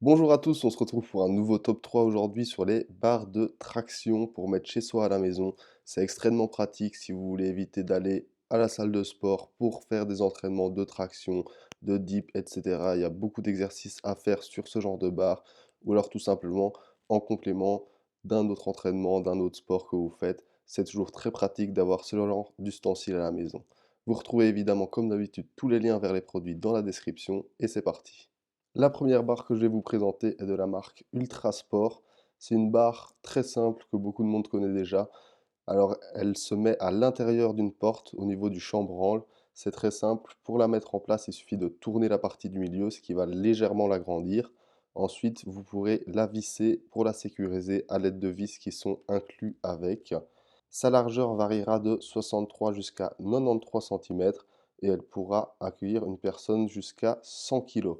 Bonjour à tous, on se retrouve pour un nouveau top 3 aujourd'hui sur les barres de traction pour mettre chez soi à la maison. C'est extrêmement pratique si vous voulez éviter d'aller à la salle de sport pour faire des entraînements de traction, de dip, etc. Il y a beaucoup d'exercices à faire sur ce genre de barre ou alors tout simplement en complément d'un autre entraînement, d'un autre sport que vous faites. C'est toujours très pratique d'avoir ce genre d'ustensiles à la maison. Vous retrouvez évidemment comme d'habitude tous les liens vers les produits dans la description et c'est parti. La première barre que je vais vous présenter est de la marque Ultra Sport. C'est une barre très simple que beaucoup de monde connaît déjà. Alors, elle se met à l'intérieur d'une porte au niveau du chambranle. C'est très simple. Pour la mettre en place, il suffit de tourner la partie du milieu, ce qui va légèrement l'agrandir. Ensuite, vous pourrez la visser pour la sécuriser à l'aide de vis qui sont inclus avec. Sa largeur variera de 63 jusqu'à 93 cm et elle pourra accueillir une personne jusqu'à 100 kg.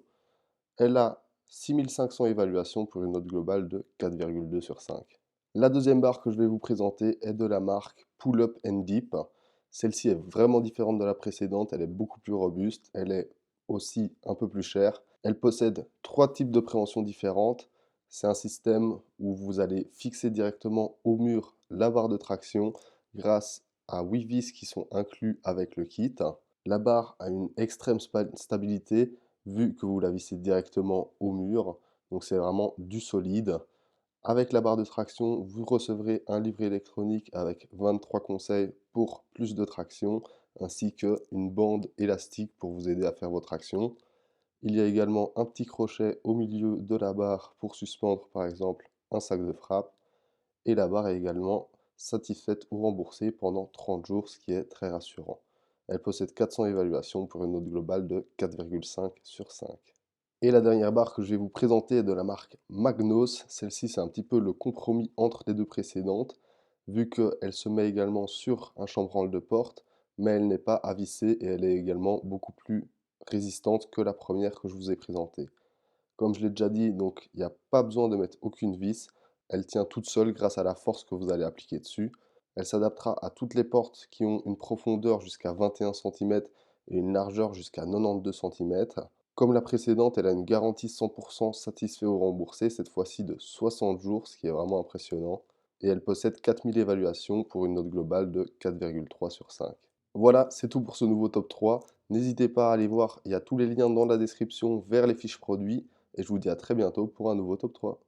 Elle a 6500 évaluations pour une note globale de 4,2 sur 5. La deuxième barre que je vais vous présenter est de la marque Pull Up and Dip. Celle-ci est vraiment différente de la précédente, elle est beaucoup plus robuste, elle est aussi un peu plus chère. Elle possède trois types de préhensions différentes. C'est un système où vous allez fixer directement au mur la barre de traction grâce à 8 vis qui sont inclus avec le kit. La barre a une extrême stabilité vu que vous la vissez directement au mur. Donc c'est vraiment du solide. Avec la barre de traction, vous recevrez un livret électronique avec 23 conseils pour plus de traction, ainsi qu'une bande élastique pour vous aider à faire vos tractions. Il y a également un petit crochet au milieu de la barre pour suspendre par exemple un sac de frappe. Et la barre est également satisfaite ou remboursée pendant 30 jours, ce qui est très rassurant. Elle possède 400 évaluations pour une note globale de 4,5 sur 5. Et la dernière barre que je vais vous présenter est de la marque Magnos. Celle-ci, c'est un petit peu le compromis entre les deux précédentes, vu qu'elle se met également sur un chambranle de porte, mais elle n'est pas à visser et elle est également beaucoup plus résistante que la première que je vous ai présentée. Comme je l'ai déjà dit, donc il n'y a pas besoin de mettre aucune vis. Elle tient toute seule grâce à la force que vous allez appliquer dessus. Elle s'adaptera à toutes les portes qui ont une profondeur jusqu'à 21 cm et une largeur jusqu'à 92 cm. Comme la précédente, elle a une garantie 100% satisfait ou remboursé, cette fois-ci de 60 jours, ce qui est vraiment impressionnant. Et elle possède 4000 évaluations pour une note globale de 4,3 sur 5. Voilà, c'est tout pour ce nouveau top 3. N'hésitez pas à aller voir, il y a tous les liens dans la description vers les fiches produits. Et je vous dis à très bientôt pour un nouveau top 3.